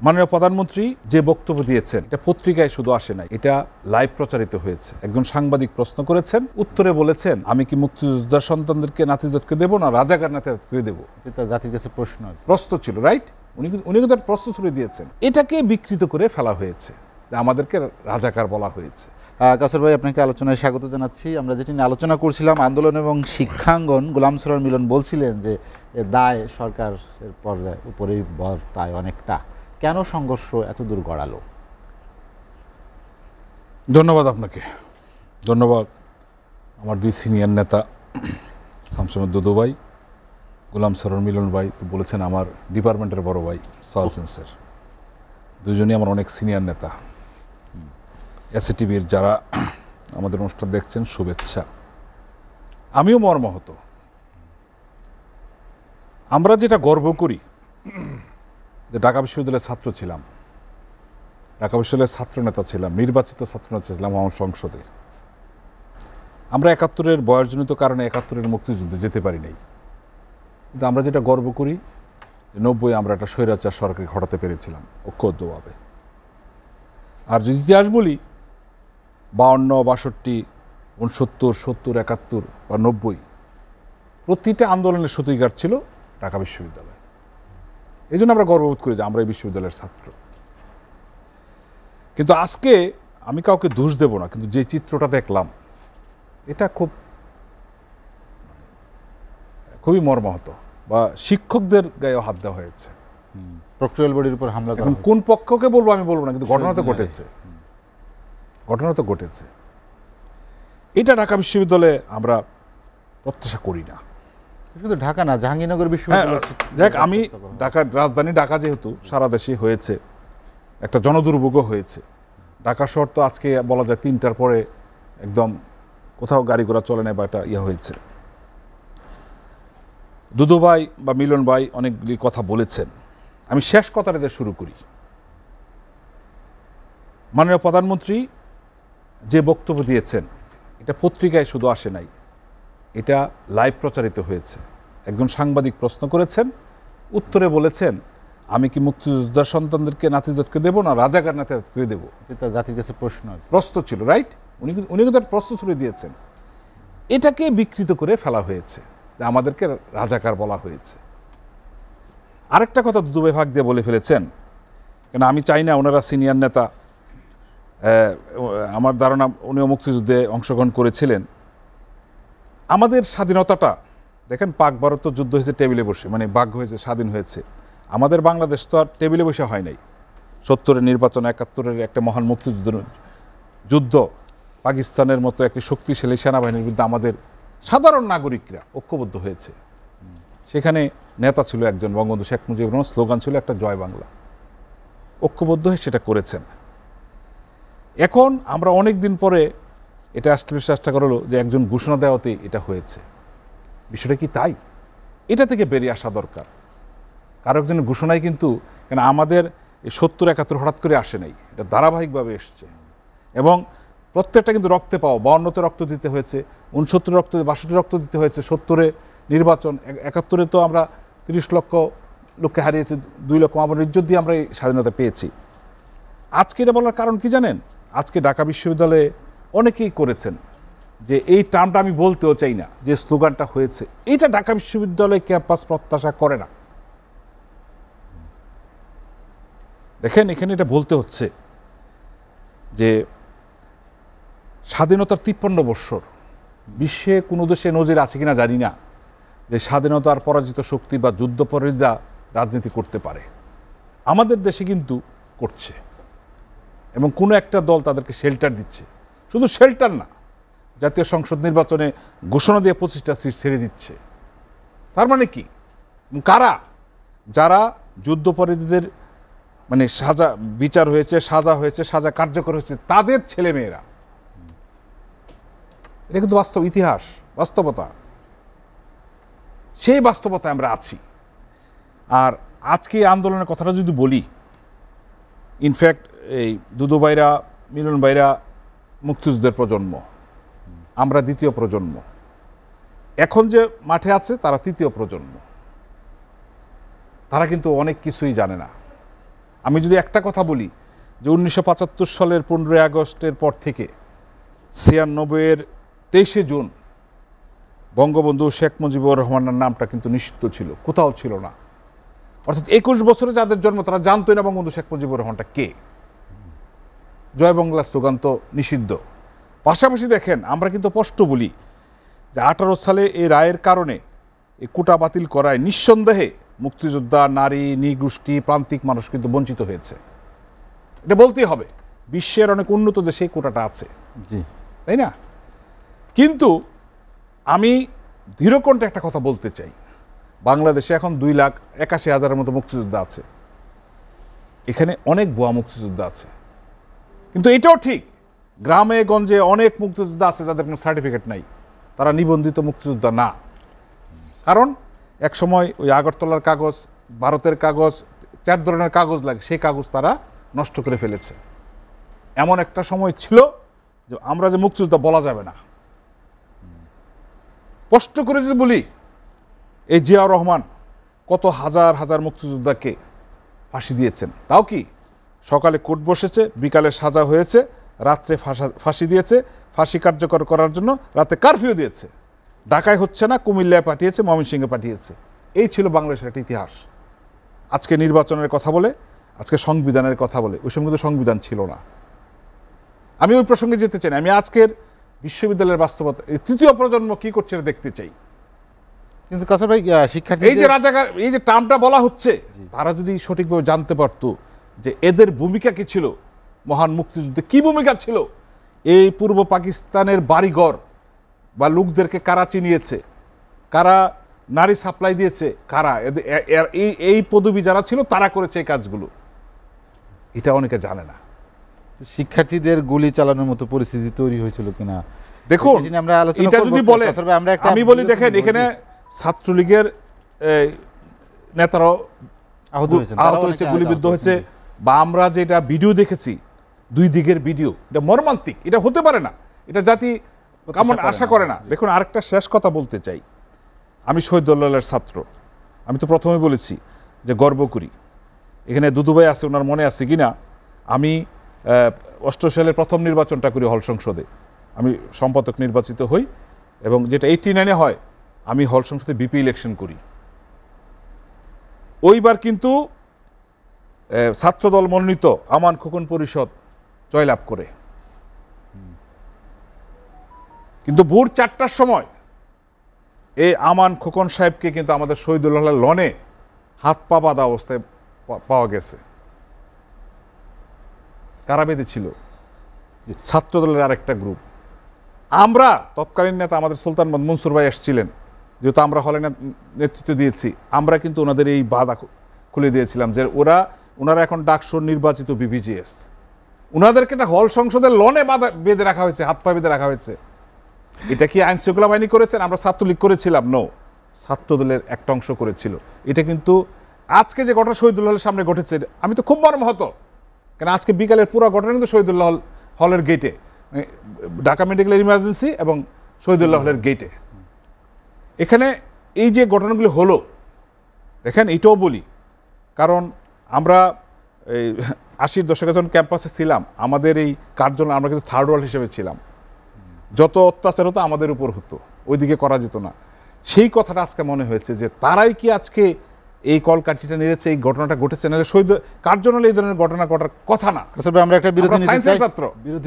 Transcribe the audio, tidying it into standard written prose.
মাননীয় প্রধানমন্ত্রী যে বক্তব্য দিয়েছেন এটা পত্রিকায় শুধু আসে নাই, এটা লাইভ প্রচারিত হয়েছে। একজন সাংবাদিক প্রশ্ন করেছেন, উত্তরে বলেছেন আমি কি মুক্তিযোদ্ধার সন্তানদেরকে নাতিদেরকে দেবো না রাজাকার নাতিদেরকে দেবো। এটা জাতির কাছে প্রশ্ন ছিল, রাইট? উনি কিন্তু একটা প্রশ্ন ছুড়ে দিয়েছেন। এটাকে বিকৃত করে ফেলা হয়েছে যে আমাদেরকে রাজাকার বলা হয়েছে। কাসর ভাই, আপনাকে আলোচনায় স্বাগত জানাচ্ছি। আমরা যেটি নিয়ে আলোচনা করছিলাম আন্দোলন এবং শিক্ষাঙ্গন, গোলাম সরোয়ার মিলন বলছিলেন যে দায় সরকারের পর্যায়ে উপরেই বর্তায় অনেকটা। কেন সংঘর্ষ এত দূর গড়ালো? ধন্যবাদ আপনাকে, ধন্যবাদ আমার দুই সিনিয়র নেতা শামসুর দুদু ভাই, গোলাম সরোয়ার মিলন ভাই। তো বলেছেন আমার ডিপার্টমেন্টের বড় ভাই সোহেল সেন্সের, দুজনই আমার অনেক সিনিয়র নেতা। এসএটিভির যারা আমাদের অনুষ্ঠান দেখছেন, শুভেচ্ছা। আমিও মর্মাহত। আমরা যেটা গর্ব করি যে ঢাকা বিশ্ববিদ্যালয়ের ছাত্র ছিলাম, ঢাকা বিশ্ববিদ্যালয়ের ছাত্র নেতা ছিলাম, নির্বাচিত ছাত্র নেতা ছিলাম আমার সংসদে। আমরা ৭১-এর বয়সজনিত কারণে ৭১-এর মুক্তিযুদ্ধে যেতে পারি নাই, কিন্তু আমরা যেটা গর্ব করি যে ৯০ আমরা একটা স্বৈরাচার সরকারকে হটাতে পেরেছিলাম ঐক্যবদ্ধভাবে। আর যদি ইতিহাস বলি, ৫২, ৬২, ৬৯, ৭০, ৭১ বা ৯০ প্রতিটা আন্দোলনের সূতিকার ছিল ঢাকা বিশ্ববিদ্যালয়। এই জন্য আমরা গর্ববোধ করি যে আমরা এই বিশ্ববিদ্যালয়ের ছাত্র। কিন্তু আজকে আমি কাউকে দোষ দেব না, কিন্তু যে চিত্রটা দেখলাম এটা খুবই মর্মাহত। বা শিক্ষকদের গায়েও হাত দেওয়া হয়েছে, প্রক্টোরিয়াল বডির উপর হামলা করা। এখন কোন পক্ষকে বলবো আমি বলবো না, কিন্তু ঘটনা তো ঘটেছে, ঘটনা তো ঘটেছে। এটা ঢাকা বিশ্ববিদ্যালয়ে আমরা প্রত্যাশা করি না। শুধু ঢাকা না, জাহাঙ্গীরনগর বিশ্ববিদ্যালয়। দেখ, আমি ঢাকার রাজধানী ঢাকা যেহেতু সারা দেশে হয়েছে, একটা জনদুর্ভোগও হয়েছে। ঢাকা শহর তো আজকে বলা যায় ৩টার পরে একদম কোথাও গাড়ি ঘোড়া চলে না, বা একটা হয়েছে। দুদু ভাই বা মিলন ভাই অনেকগুলি কথা বলেছেন, আমি শেষ কথাটা দিয়ে শুরু করি। মাননীয় প্রধানমন্ত্রী যে বক্তব্য দিয়েছেন এটা পত্রিকায় শুধু আসে নাই, এটা লাইভ প্রচারিত হয়েছে। একজন সাংবাদিক প্রশ্ন করেছেন, উত্তরে বলেছেন আমি কি মুক্তিযোদ্ধার সন্তানদেরকে নাতিদেরকে দেবো না রাজাকার নাতিদেরকে দেবো। এটা জাতির কাছে প্রশ্ন ছিল, রাইট? উনি কিন্তু একটা প্রশ্ন ছুড়ে দিয়েছেন। এটাকে বিকৃত করে ফেলা হয়েছে যে আমাদেরকে রাজাকার বলা হয়েছে। আরেকটা কথা দুদু ভাই ভাগ দিয়ে বলে ফেলেছেন, কেন আমি চাই না ওনারা সিনিয়র নেতা, আমার ধারণা উনিও মুক্তিযুদ্ধে অংশগ্রহণ করেছিলেন। আমাদের স্বাধীনতাটা দেখেন, পাক ভারত যুদ্ধ হয়েছে টেবিলে বসে, মানে ভাগ্য হয়েছে, স্বাধীন হয়েছে। আমাদের বাংলাদেশ তো আর টেবিলে বসে হয় নাই। ৭০-এর নির্বাচন, ৭১-এর একটা মহান যুদ্ধ, পাকিস্তানের মতো একটি শক্তিশালী সেনাবাহিনীর বিরুদ্ধে আমাদের সাধারণ নাগরিকরা ঐক্যবদ্ধ হয়েছে। সেখানে নেতা ছিল একজন, বঙ্গবন্ধু শেখ মুজিবুর রহমান। স্লোগান ছিল একটা, জয় বাংলা। ঐক্যবদ্ধ হয়ে সেটা করেছেন। এখন আমরা অনেক দিন পরে এটা আসলে চেষ্টা করলো যে একজন ঘোষণা দেওয়াতে এটা হয়েছে। বিষয়টা কি তাই? এটা থেকে বেরিয়ে আসা দরকার। কারো একজনের ঘোষণায় কিন্তু, কেন আমাদের ৭০-৭১ হঠাৎ করে আসে নাই, এটা ধারাবাহিকভাবে এসছে। এবং প্রত্যেকটা কিন্তু রক্তে পাওয়া। ৫২-তে রক্ত দিতে হয়েছে, ৬৯ রক্ত, ৬২ রক্ত দিতে হয়েছে, ৭০-এ নির্বাচন, ৭১-এ তো আমরা ৩০ লক্ষ লোককে হারিয়েছি, ২ লক্ষ আমার ইজ্জত দিয়ে আমরা এই স্বাধীনতা পেয়েছি। আজকে এটা বলার কারণ কি জানেন? আজকে ঢাকা বিশ্ববিদ্যালয়ে অনেকেই করেছেন যে এই টার্মটা আমি বলতেও চাই না, যে স্লোগানটা হয়েছে, এটা ঢাকা বিশ্ববিদ্যালয় ক্যাম্পাস প্রত্যাশা করে না। দেখেন, এখানে এটা বলতে হচ্ছে যে স্বাধীনতার ৫৩ বৎসর, বিশ্বে কোনো দেশে নজির আছে কিনা জানি না, যে স্বাধীনতার পরাজিত শক্তি বা যুদ্ধপরাধীরা রাজনীতি করতে পারে। আমাদের দেশে কিন্তু করছে, এবং কোনো একটা দল তাদেরকে শেল্টার দিচ্ছে। শুধু শেল্টার না, জাতীয় সংসদ নির্বাচনে ঘোষণা দিয়ে ২৫টা সিট ছেড়ে দিচ্ছে। তার মানে কি? কারা? যারা যুদ্ধপরাধীদের মানে সাজা বিচার হয়েছে, সাজা হয়েছে, সাজা কার্যকর হয়েছে, তাদের ছেলেমেয়েরা। এটা কিন্তু বাস্তব ইতিহাস, বাস্তবতা। সেই বাস্তবতায় আমরা আছি। আর আজকে আন্দোলনের কথাটা যদি বলি, ইনফ্যাক্ট এই দুদু ভাইরা, মিলন ভাইরা মুক্তিযুদ্ধের প্রজন্ম, আমরা দ্বিতীয় প্রজন্ম। এখন যে মাঠে আছে তারা তৃতীয় প্রজন্ম। তারা কিন্তু অনেক কিছুই জানে না। আমি যদি একটা কথা বলি যে 1975 সালের 15ই আগস্টের পর থেকে 96-এর 23শে জুন বঙ্গবন্ধু শেখ মুজিবুর রহমানের নামটা কিন্তু নিষিদ্ধ ছিল, কোথাও ছিল না। অর্থাৎ 21 বছরে যাদের জন্ম তারা জানতোই না বঙ্গবন্ধু শেখ মুজিবুর রহমানটা কে। জয় বাংলা স্লোগান তো নিষিদ্ধ। পাশাপাশি দেখেন আমরা কিন্তু স্পষ্ট বলি যে 18 সালে এই রায়ের কারণে এই কোটা বাতিল করায় নিঃসন্দেহে মুক্তিযোদ্ধা, নারী, নৃগোষ্ঠী, প্রান্তিক মানুষ কিন্তু বঞ্চিত হয়েছে। এটা বলতেই হবে, বিশ্বের অনেক উন্নত দেশে এই কোটাটা আছে, জি, তাই না? কিন্তু আমি দৃঢ়কণ্ঠে একটা কথা বলতে চাই, বাংলাদেশে এখন 2,81,000-এর মতো মুক্তিযোদ্ধা আছে। এখানে অনেক ভুয়া মুক্তিযোদ্ধা আছে, কিন্তু এটাও ঠিক গ্রামে গঞ্জে অনেক মুক্তিযোদ্ধা আছে যাদের কোনো সার্টিফিকেট নাই, তারা নিবন্ধিত মুক্তিযোদ্ধা না। কারণ এক সময় ওই আগরতলার কাগজ, ভারতের কাগজ, 4 ধরনের কাগজ লাগে, সেই কাগজ তারা নষ্ট করে ফেলেছে। এমন একটা সময় ছিল যে আমরা যে মুক্তিযোদ্ধা বলা যাবে না। স্পষ্ট করে যদি বলি, এই জিয়াউর রহমান কত হাজার হাজার মুক্তিযোদ্ধাকে ফাঁসি দিয়েছেন, তাও কি সকালে কোর্ট বসেছে, বিকালে সাজা হয়েছে, রাত্রে ফাঁসি দিয়েছে, ফাঁসি কার্যকর করার জন্য রাতে কারফিউ দিয়েছে। ঢাকায় হচ্ছে না, কুমিল্লায় পাঠিয়েছে, ময়মনসিংহে পাঠিয়েছে। এই ছিল বাংলাদেশের একটা ইতিহাস। আজকে নির্বাচনের কথা বলে, আজকে সংবিধানের কথা বলে, ওই সময় কিন্তু সংবিধান ছিল না। আমি ওই প্রসঙ্গে যেতে চাই না, আমি আজকের বিশ্ববিদ্যালয়ের বাস্তবতা, এই তৃতীয় প্রজন্ম কি করছে এটা দেখতে চাই। কিন্তু কাসর ভাই, শিক্ষার্থী এই যে রাজাকার, এই যে টার্মটা বলা হচ্ছে, তারা যদি সঠিকভাবে জানতে পারতো যে এদের ভূমিকা কি ছিল, মহান মুক্তিযুদ্ধে কি ভূমিকা ছিল, এই পূর্ব পাকিস্তানের বাড়িঘর বা লোকদেরকে কারা চিনিয়েছে, কারা নারী সাপ্লাই দিয়েছে, কারা এই পদবী যারা ছিল তারা করেছে এই কাজগুলো, এটা অনেকে জানে না। শিক্ষার্থীদের গুলি চালানোর মতো পরিস্থিতি তৈরি হয়েছিল কিনা দেখুন, আমরা আলোচনা এটা করব। যদি বলেন, আমরা একটা আমি বলি দেখেন, এখানে ছাত্রলীগের নেতারাও আহত হয়েছে, গুলিবিদ্ধ হয়েছে, বা আমরা যেটা ভিডিও দেখেছি, 2 দিকের ভিডিও, এটা মর্মান্তিক, এটা হতে পারে না, এটা জাতি কেমন আশা করে না। দেখুন, আরেকটা শেষ কথা বলতে চাই, আমি শহীদুল্লাহের ছাত্র, আমি তো প্রথমে বলেছি যে গর্ব করি। এখানে দুদুভাই আছে, ওনার মনে আছে কিনা, আমি 88 সালের প্রথম নির্বাচনটা করি হল সংসদে, আমি সম্পাদক নির্বাচিত হই, এবং যেটা 89-এ হয় আমি হল সংসদে বিপি ইলেকশন করি। ওইবার কিন্তু ছাত্রদল মনোনীত আমান খোকন পরিষদ জয়লাভ করে, কিন্তু ভোর 4টার সময় এই আমান খোকন সাহেবকে কিন্তু আমাদের শহীদুল্লাহ লনে হাত পা বাঁধা অবস্থায় পাওয়া গেছে। কারা বেঁধেছিল? ছাত্রদলের আরেকটা গ্রুপ। আমরা তৎকালীন নেতা আমাদের সুলতান মনসুর ভাই এসেছিলেন, যেহেতু আমরা হলে নেতৃত্ব দিয়েছি, আমরা কিন্তু ওনাদের এই বাধা খুলে দিয়েছিলাম যে ওনারা এখন ডাকসুর নির্বাচিত বিপিজিএস, ওনাদেরকে একটা হল সংসদের লনে বেঁধে রাখা হয়েছে, হাত পা বেঁধে রাখা হয়েছে। এটা কি আইন শৃঙ্খলা বাহিনী করেছেন? আমরা ছাত্রলীগ করেছিলাম? নো, ছাত্রদলের একটা অংশ করেছিল। এটা কিন্তু আজকে যে ঘটনা শহীদুল্লাহের সামনে ঘটেছে, আমি তো খুব মর্মাহত, কেন আজকে বিকালের পুরো ঘটনা কিন্তু শহীদুল্লাহ হলের গেটে, ঢাকা মেডিকেল ইমার্জেন্সি এবং শহীদুল্লাহ হলের গেটে। এখানে এই যে ঘটনাগুলি হলো, দেখেন এটাও বলি, কারণ আমরা এই 80-র দশকে যখন ক্যাম্পাসে ছিলাম, আমাদের এই কার্যালয় আমরা কিন্তু থার্ড ওয়ার্ল্ড হিসেবে ছিলাম, যত অত্যাচার হতো আমাদের উপর হতো, ওইদিকে করা যেত না। সেই কথাটা আজকে মনে হয়েছে যে তারাই কি আজকে এই কলকাঠিটা নেড়েছে, এই ঘটনাটা ঘটেছে, নাহলে শহীদ কার্যালয়ে এই ধরনের ঘটনা ঘটার কথা না। আমরা একটা বিরতি সায়েন্সের ছাত্র। বিরতি